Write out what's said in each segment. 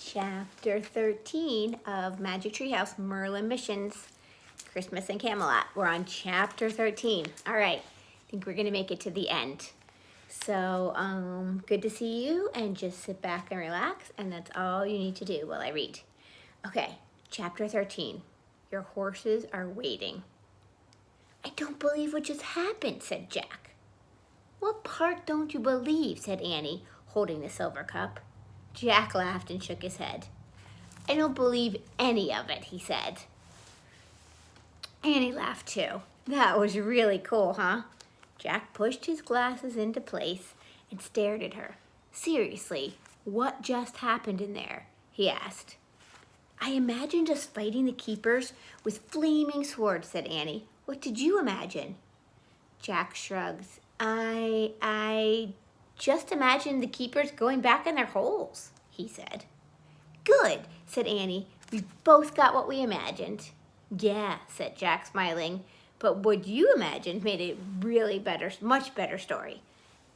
Chapter 13 of Magic Treehouse, Merlin Missions, Christmas in Camelot. We're on Chapter 13. All right, I think we're going to make it to the end. So, good to see you, and just sit back and relax, and that's all you need to do while I read. Okay, Chapter 13. Your horses are waiting. I don't believe what just happened, said Jack. What part don't you believe, said Annie, holding the silver cup. Jack laughed and shook his head. I don't believe any of it, he said. Annie laughed too. That was really cool, huh? Jack pushed his glasses into place and stared at her. Seriously, what just happened in there? He asked. I imagined us fighting the keepers with flaming swords, said Annie. What did you imagine? Jack shrugged. I just imagined the keepers going back in their holes, he said. Good, said Annie. We both got what we imagined. Yeah, said Jack, smiling. But what you imagined made it really better, much better story.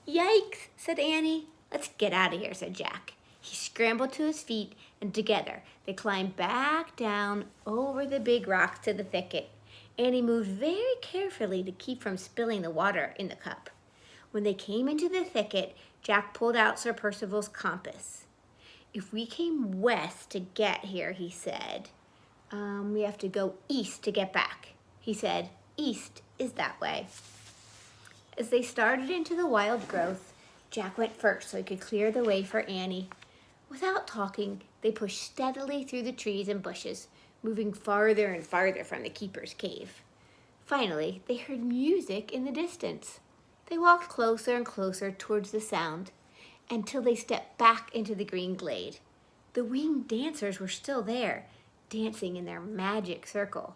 Yikes, said Annie. Let's get out of here, said Jack. He scrambled to his feet, and together they climbed back down over the big rocks to the thicket. Annie moved very carefully to keep from spilling the water in the cup. When they came into the thicket, Jack pulled out Sir Percival's compass. If we came west to get here, he said, we have to go east to get back. He said, east is that way. As they started into the wild growth, Jack went first so he could clear the way for Annie. Without talking, they pushed steadily through the trees and bushes, moving farther and farther from the keeper's cave. Finally, they heard music in the distance. They walked closer and closer towards the sound until they stepped back into the green glade. The winged dancers were still there, dancing in their magic circle.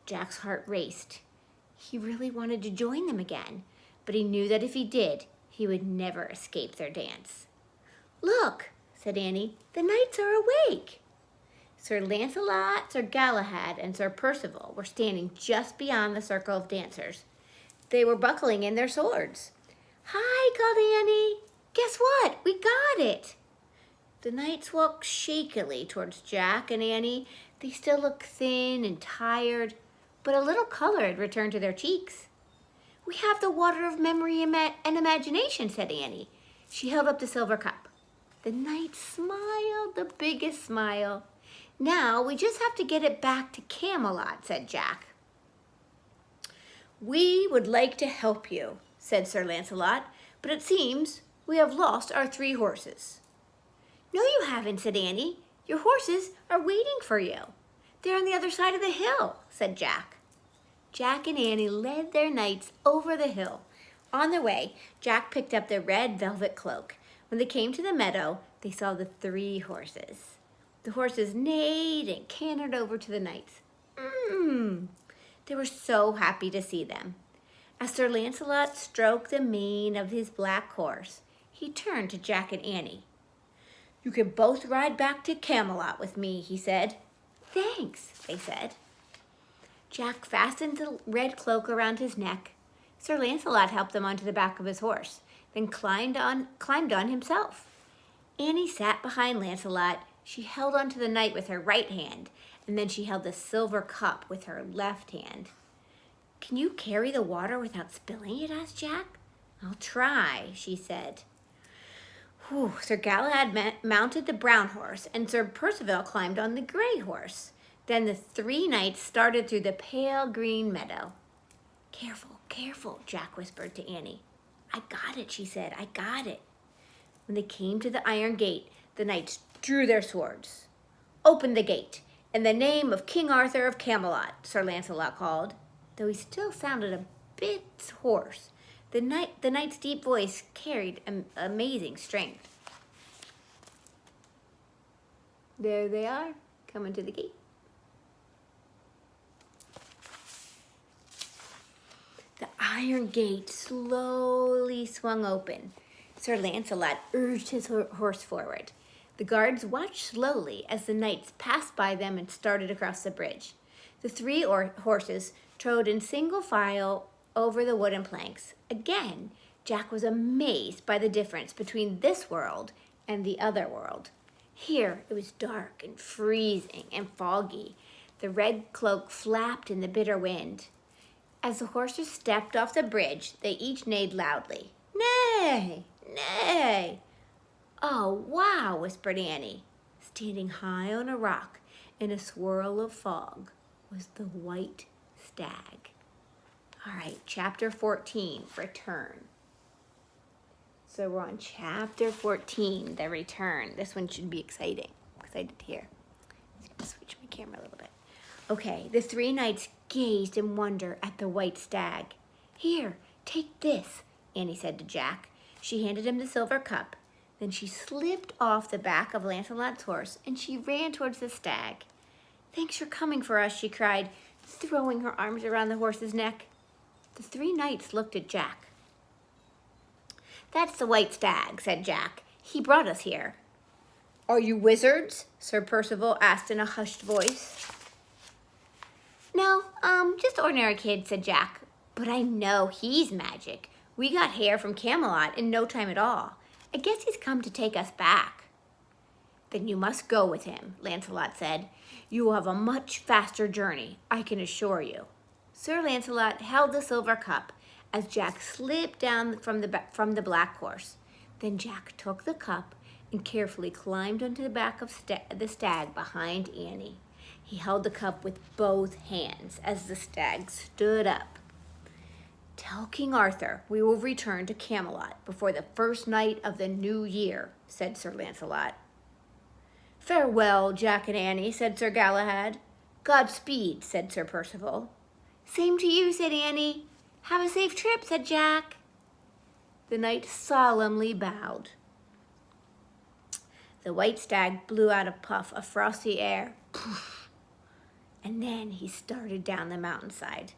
Jack's heart raced. He really wanted to join them again, but he knew that if he did, he would never escape their dance. Look, said Annie, the knights are awake. Sir Lancelot, Sir Galahad, and Sir Percival were standing just beyond the circle of dancers. They were buckling in their swords. Hi, called Annie. Guess what? We got it. The knights walked shakily towards Jack and Annie. They still looked thin and tired, but a little color had returned to their cheeks. We have the water of memory and imagination, said Annie. She held up the silver cup. The knights smiled the biggest smile. Now we just have to get it back to Camelot, said Jack. We would like to help you, said Sir Lancelot, but it seems we have lost our 3 horses. No, you haven't, said Annie. Your horses are waiting for you. They're on the other side of the hill, said Jack. Jack and Annie led their knights over the hill. On their way, Jack picked up the red velvet cloak. When they came to the meadow, they saw the 3 horses. The horses neighed and cantered over to the knights. They were so happy to see them. As Sir Lancelot stroked the mane of his black horse, he turned to Jack and Annie. You can both ride back to Camelot with me, he said. Thanks, they said. Jack fastened the red cloak around his neck. Sir Lancelot helped him onto the back of his horse, then climbed on himself. Annie sat behind Lancelot. She held onto the knight with her right hand, and then she held the silver cup with her left hand. Can you carry the water without spilling it? Asked Jack. I'll try, she said. Sir Galahad mounted the brown horse, and Sir Percival climbed on the gray horse. Then the 3 knights started through the pale green meadow. Careful, careful, Jack whispered to Annie. I got it, she said. I got it. When they came to the iron gate, the knights drew their swords. Open the gate. In the name of King Arthur of Camelot, Sir Lancelot called, though he still sounded a bit hoarse. The knight's deep voice carried amazing strength. There they are, coming to the gate. The iron gate slowly swung open. Sir Lancelot urged his horse forward. The guards watched slowly as the knights passed by them and started across the bridge. The 3 horses trode in single file over the wooden planks. Again, Jack was amazed by the difference between this world and the other world. Here it was dark and freezing and foggy. The red cloak flapped in the bitter wind. As the horses stepped off the bridge, they each neighed loudly. Neigh! Neigh! Oh, wow, whispered Annie. Standing high on a rock in a swirl of fog was the white stag. All right, chapter 14, Return. So we're on chapter 14, The Return. This one should be exciting. I'm excited to hear. I'm just going to switch my camera a little bit. Okay, the three knights gazed in wonder at the white stag. Here, take this, Annie said to Jack. She handed him the silver cup. Then she slipped off the back of Lancelot's horse and she ran towards the stag. Thanks for coming for us, she cried, throwing her arms around the horse's neck. The three knights looked at Jack. That's the white stag, said Jack. He brought us here. Are you wizards? Sir Percival asked in a hushed voice. No, just ordinary kids, said Jack. But I know he's magic. We got hair from Camelot in no time at all. I guess he's come to take us back. Then you must go with him, Lancelot said. You will have a much faster journey, I can assure you. Sir Lancelot held the silver cup as Jack slipped down from the black horse. Then Jack took the cup and carefully climbed onto the back of the stag behind Annie. He held the cup with both hands as the stag stood up. Tell King Arthur we will return to Camelot before the first night of the new year, said Sir Lancelot. Farewell, Jack and Annie, said Sir Galahad. Godspeed, said Sir Percival. Same to you, said Annie. Have a safe trip, said Jack. The knight solemnly bowed. The white stag blew out a puff of frosty air, poof, and then he started down the mountainside.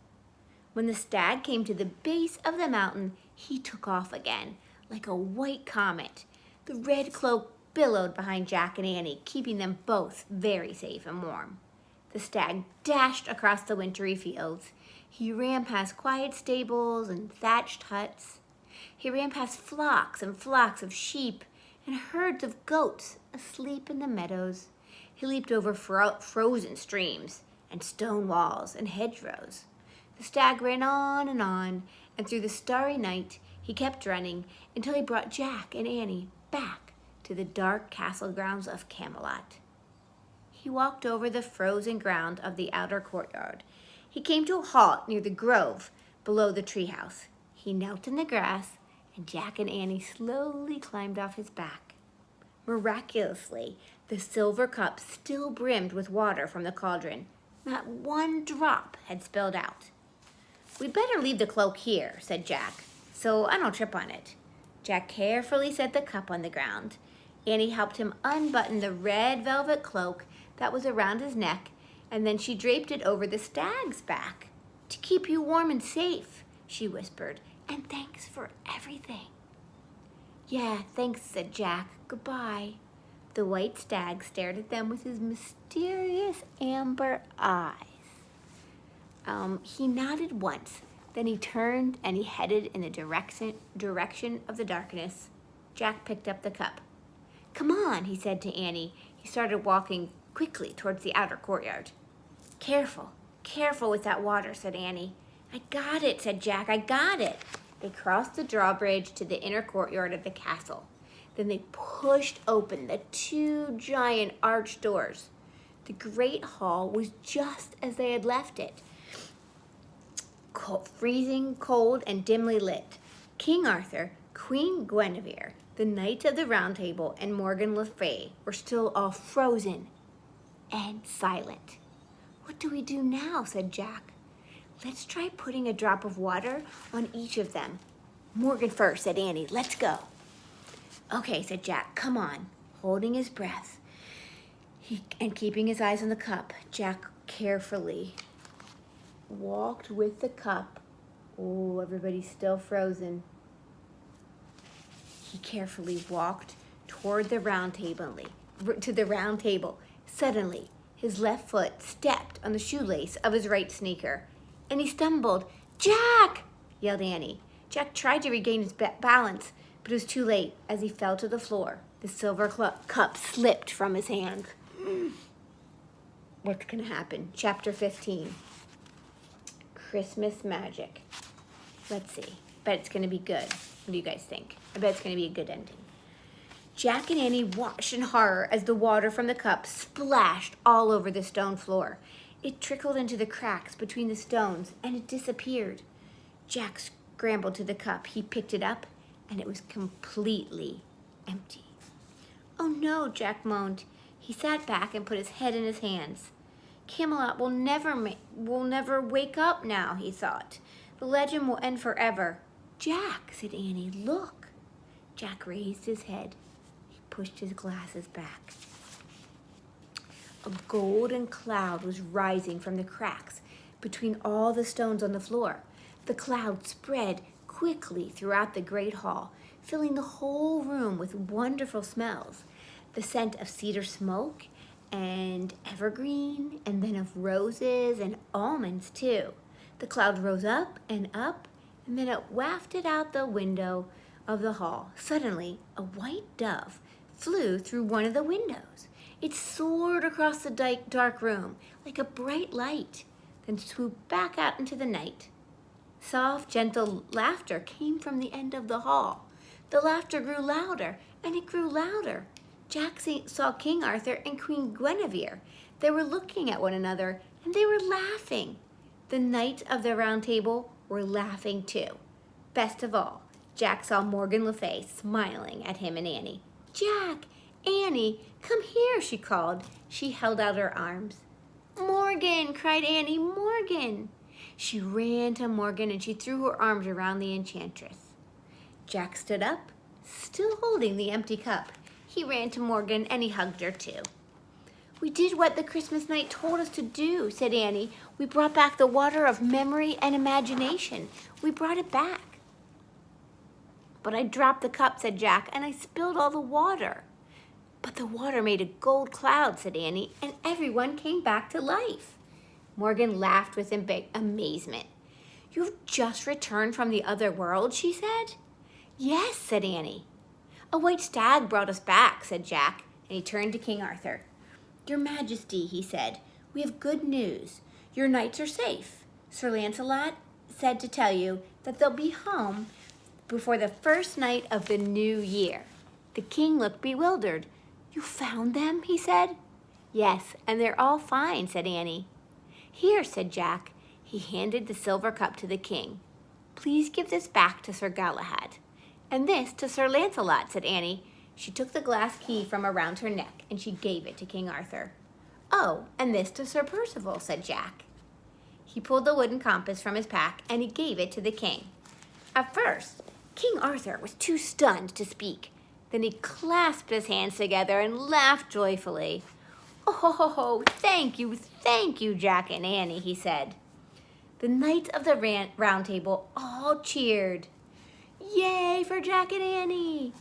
When the stag came to the base of the mountain, he took off again, like a white comet. The red cloak billowed behind Jack and Annie, keeping them both very safe and warm. The stag dashed across the wintry fields. He ran past quiet stables and thatched huts. He ran past flocks and flocks of sheep and herds of goats asleep in the meadows. He leaped over frozen streams and stone walls and hedgerows. The stag ran on, and through the starry night he kept running until he brought Jack and Annie back to the dark castle grounds of Camelot. He walked over the frozen ground of the outer courtyard. He came to a halt near the grove below the treehouse. He knelt in the grass, and Jack and Annie slowly climbed off his back. Miraculously, the silver cup still brimmed with water from the cauldron. Not one drop had spilled out. We'd better leave the cloak here, said Jack, so I don't trip on it. Jack carefully set the cup on the ground. Annie helped him unbutton the red velvet cloak that was around his neck, and then she draped it over the stag's back. To keep you warm and safe, she whispered, and thanks for everything. Yeah, thanks, said Jack. Goodbye. The white stag stared at them with his mysterious amber eyes. He nodded once, then he turned and he headed in the direction of the darkness. Jack picked up the cup. Come on, he said to Annie. He started walking quickly towards the outer courtyard. Careful with that water, said Annie. I got it, said Jack, I got it. They crossed the drawbridge to the inner courtyard of the castle. Then they pushed open the two giant arched doors. The great hall was just as they had left it. Freezing cold and dimly lit. King Arthur, Queen Guinevere, the Knights of the Round Table, and Morgan Le Fay were still all frozen and silent. What do we do now? Said Jack. Let's try putting a drop of water on each of them. Morgan first, said Annie. Let's go. Okay, said Jack. Come on. Holding his breath and keeping his eyes on the cup, Jack carefully walked with the cup. Oh, everybody's still frozen. He carefully walked toward the round table. Suddenly, his left foot stepped on the shoelace of his right sneaker, and he stumbled. Jack! Yelled Annie. Jack tried to regain his balance, But it was too late. As he fell to the floor, the silver cup slipped from his hand. What's going to happen? Chapter 15. Christmas magic. Let's see. Bet it's going to be good. What do you guys think? I bet it's going to be a good ending. Jack and Annie watched in horror as the water from the cup splashed all over the stone floor. It trickled into the cracks between the stones, and it disappeared. Jack scrambled to the cup. He picked it up, and it was completely empty. "Oh no," Jack moaned. He sat back and put his head in his hands. "Camelot will never wake up now," he thought. "The legend will end forever." "Jack," said Annie, "look." Jack raised his head. He pushed his glasses back. A golden cloud was rising from the cracks between all the stones on the floor. The cloud spread quickly throughout the great hall, filling the whole room with wonderful smells. The scent of cedar smoke and evergreen, and then of roses and almonds too. The cloud rose up, and then it wafted out the window of the hall. Suddenly, a white dove flew through one of the windows. It soared across the dark room like a bright light, then swooped back out into the night. Soft, gentle laughter came from the end of the hall. The laughter grew louder, and it grew louder. Jack saw King Arthur and Queen Guinevere. They were looking at one another, and they were laughing. The knights of the Round Table were laughing too. Best of all, Jack saw Morgan Le Fay smiling at him and Annie. "Jack, Annie, come here," she called. She held out her arms. "Morgan," cried Annie, "Morgan." She ran to Morgan and she threw her arms around the enchantress. Jack stood up, still holding the empty cup. He ran to Morgan and he hugged her too. "We did what the Christmas night told us to do," said Annie. "We brought back the water of memory and imagination. We brought it back." "But I dropped the cup," said Jack, "and I spilled all the water." "But the water made a gold cloud," said Annie, "and everyone came back to life." Morgan laughed with amazement. "You've just returned from the other world," she said. "Yes," said Annie. "A white stag brought us back," said Jack, and he turned to King Arthur. "Your Majesty," he said, "we have good news. Your knights are safe. Sir Lancelot said to tell you that they'll be home before the first night of the new year." The king looked bewildered. "You found them?" he said. "Yes, and they're all fine," said Annie. "Here," said Jack. He handed the silver cup to the king. "Please give this back to Sir Galahad." "And this to Sir Lancelot," said Annie. She took the glass key from around her neck and she gave it to King Arthur. "Oh, and this to Sir Percival," said Jack. He pulled the wooden compass from his pack and he gave it to the king. At first, King Arthur was too stunned to speak. Then he clasped his hands together and laughed joyfully. "Oh, thank you, Jack and Annie," he said. The knights of the Round Table all cheered. "Yay for Jack and Annie!"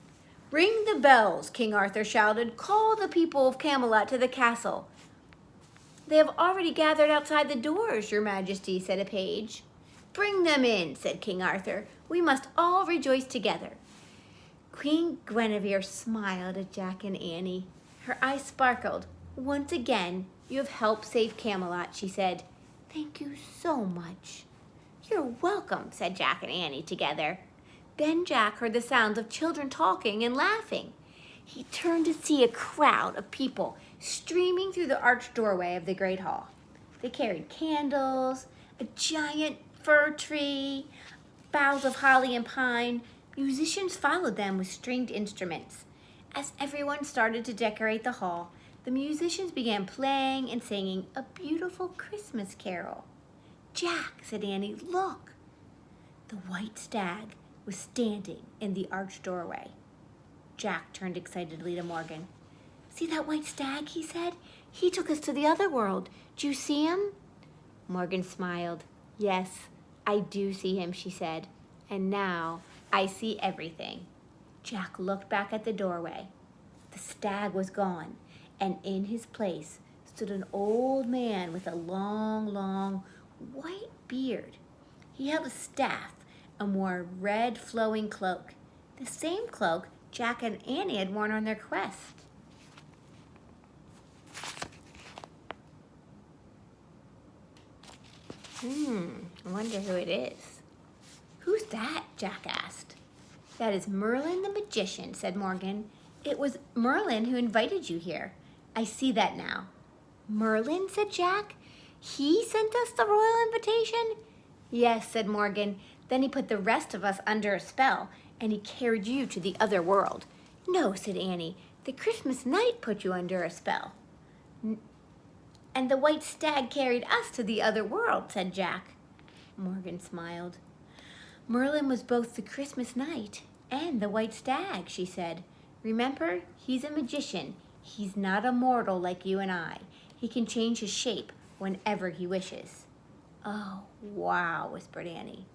"Ring the bells," King Arthur shouted. "Call the people of Camelot to the castle." "They have already gathered outside the doors, Your Majesty," said a page. "Bring them in," said King Arthur. "We must all rejoice together." Queen Guinevere smiled at Jack and Annie. Her eyes sparkled. "Once again, you have helped save Camelot," she said. "Thank you so much." "You're welcome," said Jack and Annie together. Then Jack heard the sounds of children talking and laughing. He turned to see a crowd of people streaming through the arched doorway of the great hall. They carried candles, a giant fir tree, boughs of holly and pine. Musicians followed them with stringed instruments. As everyone started to decorate the hall, the musicians began playing and singing a beautiful Christmas carol. "Jack," said Annie, "look." The white stag was standing in the arched doorway. Jack turned excitedly to Morgan. "See that white stag?" he said. "He took us to the other world. Do you see him?" Morgan smiled. "Yes, I do see him," she said. "And now I see everything." Jack looked back at the doorway. The stag was gone, and in his place stood an old man with a long, white beard. He held a staff and wore a red flowing cloak. the same cloak Jack and Annie had worn on their quest. I wonder who it is. Who's that? Jack asked. That is Merlin the magician, said Morgan. It was Merlin who invited you here. I see that now. Merlin, said Jack. He sent us the royal invitation? Yes, said Morgan. Then he put the rest of us under a spell, and he carried you to the other world. No, said Annie. The Christmas night put you under a spell. And the white stag carried us to the other world, said Jack. Morgan smiled. Merlin was both the Christmas night and the white stag, she said. Remember, he's a magician. He's not a mortal like you and I. He can change his shape whenever he wishes. Oh, wow, whispered Annie.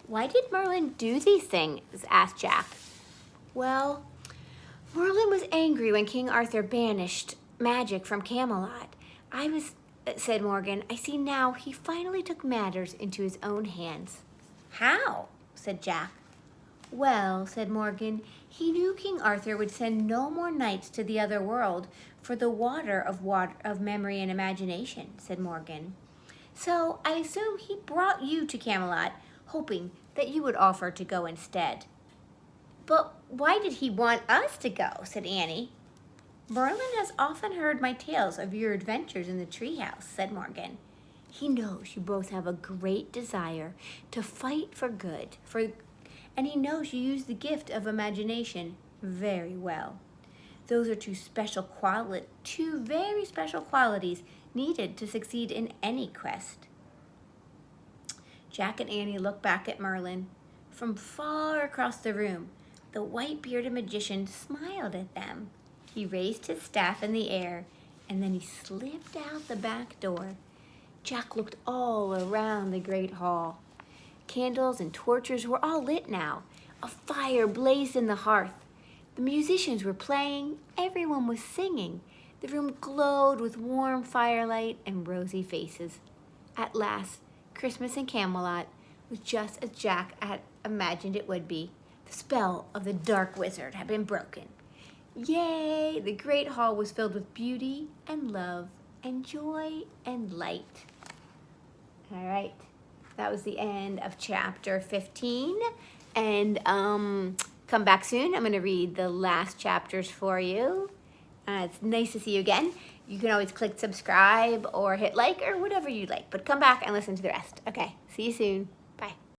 Why did Merlin do these things? Asked Jack. Well, Merlin was angry when King Arthur banished magic from Camelot. Said Morgan, I see now he finally took matters into his own hands. How? Said Jack. Well, said Morgan, he knew King Arthur would send no more knights to the other world for the water of memory and imagination, said Morgan. So I assume he brought you to Camelot, hoping that you would offer to go instead. But why did he want us to go? Said Annie. Merlin has often heard my tales of your adventures in the treehouse, said Morgan. He knows you both have a great desire to fight for good, and he knows you use the gift of imagination very well. Those are two very special qualities needed to succeed in any quest. Jack and Annie looked back at Merlin. From far across the room, the white-bearded magician smiled at them. He raised his staff in the air, and then he slipped out the back door. Jack looked all around the great hall. Candles and torches were all lit now. A fire blazed in the hearth. The musicians were playing. Everyone was singing. The room glowed with warm firelight and rosy faces. At last, Christmas in Camelot was just as Jack had imagined it would be. The spell of the dark wizard had been broken. Yay! The great hall was filled with beauty and love and joy and light. All right, that was the end of chapter 15. And come back soon. I'm going to read the last chapters for you. It's nice to see you again. You can always click subscribe or hit like or whatever you like, but come back and listen to the rest. Okay, see you soon. Bye.